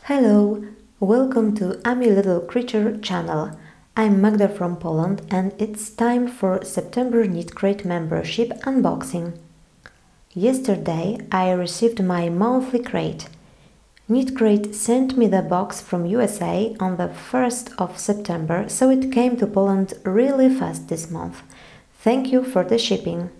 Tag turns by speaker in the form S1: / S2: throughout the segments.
S1: Hello, welcome to Ami Little Creature channel. I'm Magda from Poland and it's time for September KNITCRATE membership unboxing. Yesterday I received my monthly crate. KNITCRATE sent me the box from USA on the 1st of September, so it came to Poland really fast this month. Thank you for the shipping.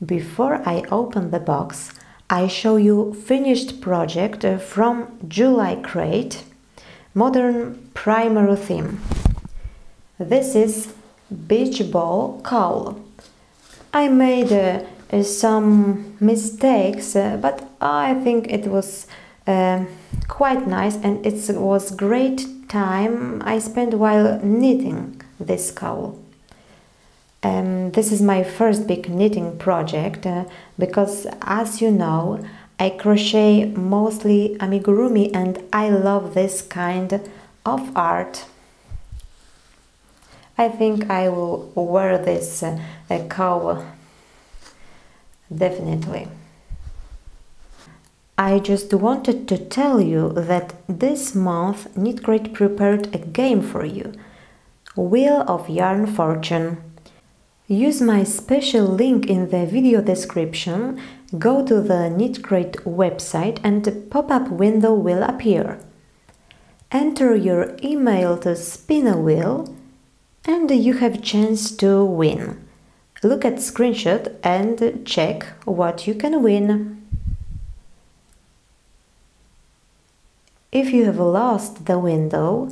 S1: Before I open the box, I show you finished project from July crate, modern primary theme. This is beach ball cowl. I made some mistakes, but I think it was quite nice, and it was great time I spent while knitting this cowl. This is my first big knitting project because, as you know, I crochet mostly amigurumi and I love this kind of art. I think I will wear this cowl definitely. I just wanted to tell you that this month KNITCRATE prepared a game for you, Wheel of Yarn Fortune. Use my special link in the video description, go to the KNITCRATE website and a pop-up window will appear. Enter your email to spin a wheel and you have a chance to win. Look at screenshot and check what you can win. If you have lost the window,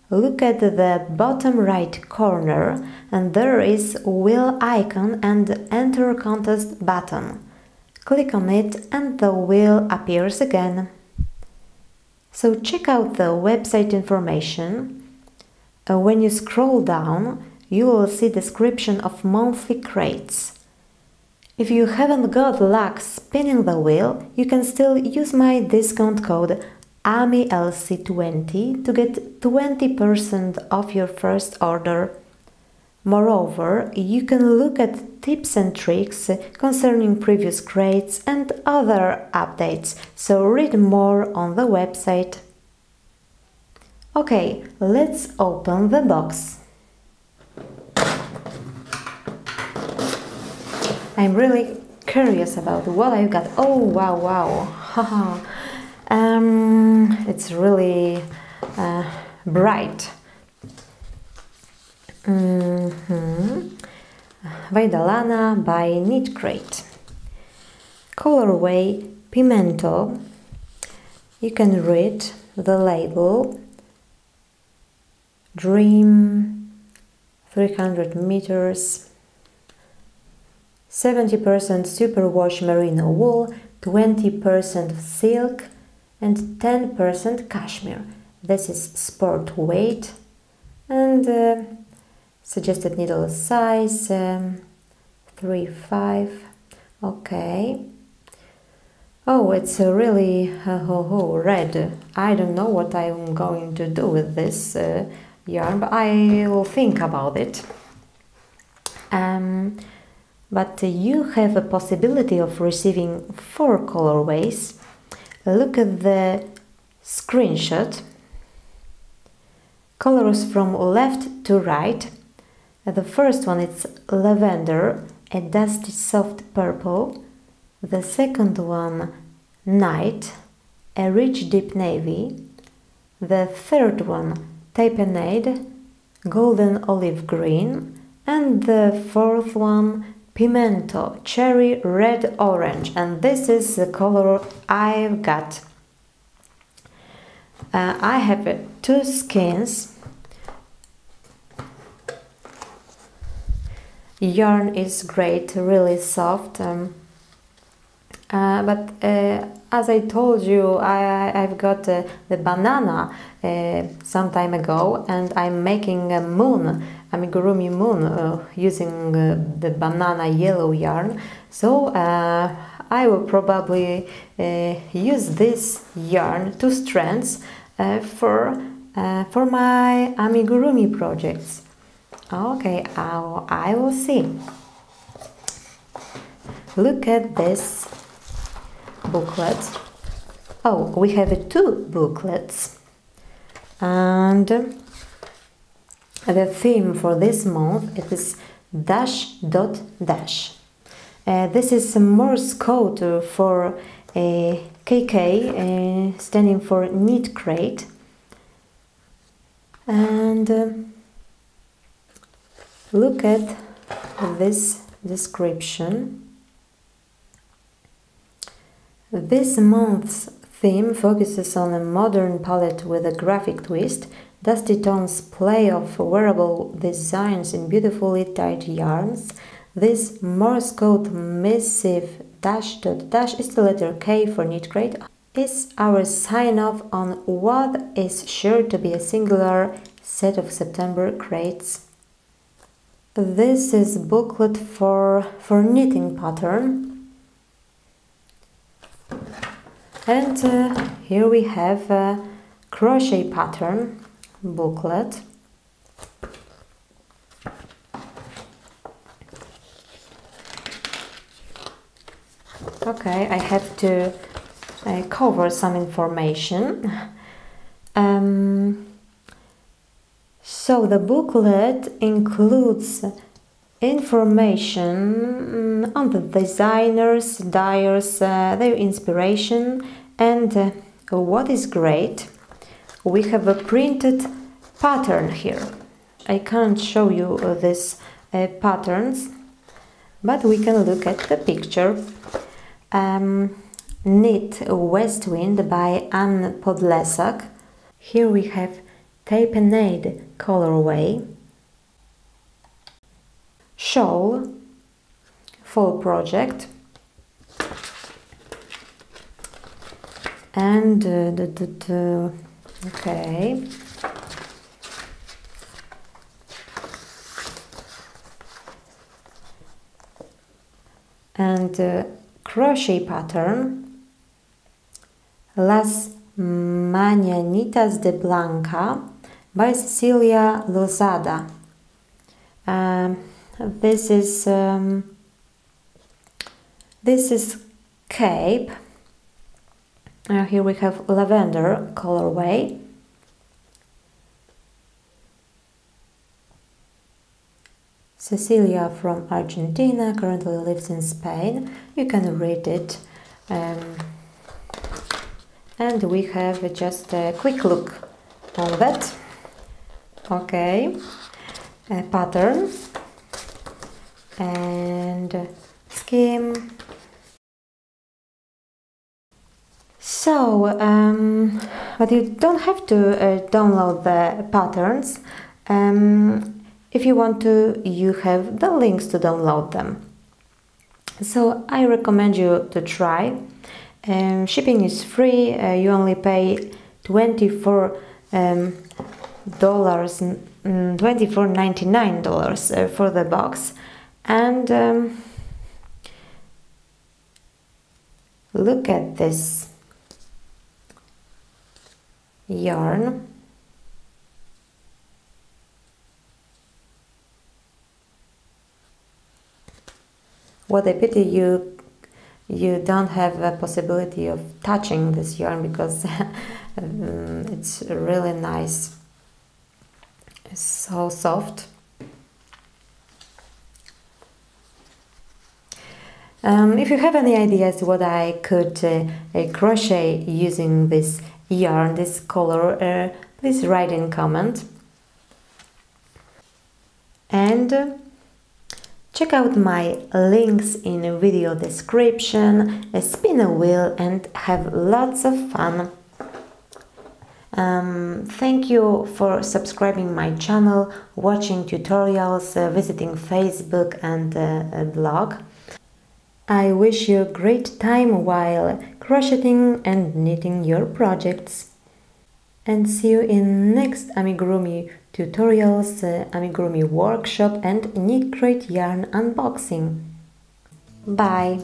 S1: look at the bottom right corner and there is wheel icon and enter contest button. Click on it and the wheel appears again. So check out the website information. When you scroll down, you will see description of monthly crates. If you haven't got luck spinning the wheel, you can still use my discount code AMILC20 to get 20% off your first order. Moreover, you can look at tips and tricks concerning previous crates and other updates, so read more on the website. Okay, let's open the box. I'm really curious about what I've got. Oh, wow, haha. It's really bright. Vaidalana by KNITCRATE. Colorway Pimento. You can read the label. Dream 300 meters. 70% superwash merino wool, 20% silk and 10% cashmere. This is sport weight and suggested needle size 3/5. Okay. Oh, it's a really red. I don't know what I'm going to do with this yarn, but I will think about it. But you have a possibility of receiving 4 colorways. Look at the screenshot. Colors from left to right. The first one is lavender, a dusty soft purple. The second one, night, a rich deep navy. The third one, tapenade, golden olive green. And the fourth one, pimento, cherry red orange, and this is the color I've got. I have 2 skins. Yarn is great, really soft, but as I told you, I've got the banana some time ago, and I'm making a moon, amigurumi moon, using the banana yellow yarn. So I will probably use this yarn, 2 strands, for my amigurumi projects. Okay, I will see. Look at this booklet. Oh, we have two booklets. And the theme for this month is dash dot dash. This is a Morse code for KK, standing for KNITCRATE. And look at this description. This month's theme focuses on a modern palette with a graphic twist. Dusty tones play off wearable designs in beautifully dyed yarns. This Morse code missive dash dot dash is the letter K for KNITCRATE. Is our sign-off on what is sure to be a singular set of September crates. This is booklet for knitting pattern. And here we have a crochet pattern booklet. Okay, I have to cover some information. So the booklet includes information on the designers, dyers, their inspiration, and what is great, we have a printed pattern here. I can't show you these patterns, but we can look at the picture. Knit West Wind by Anne Podlesak. Here we have Tapenade colorway. Shawl, fall project, and okay, and crochet pattern Las Mañanitas de Blanca by Cecilia Lozada. This is cape. Here we have lavender colorway. Cecilia from Argentina currently lives in Spain. You can read it. And we have just a quick look on that. Okay, a pattern and scheme. So, but you don't have to download the patterns. If you want to, you have the links to download them. So I recommend you to try. Shipping is free. You only pay $24.99 for the box. And look at this yarn. What a pity you don't have a possibility of touching this yarn, because it's really nice. It's so soft. If you have any ideas what I could crochet using this yarn, this color, please write in comment. And check out my links in the video description, spin a wheel and have lots of fun. Thank you for subscribing my channel, watching tutorials, visiting Facebook and blog. I wish you a great time while crocheting and knitting your projects. And see you in next amigurumi tutorials, amigurumi workshop and KNITCRATE yarn unboxing. Bye!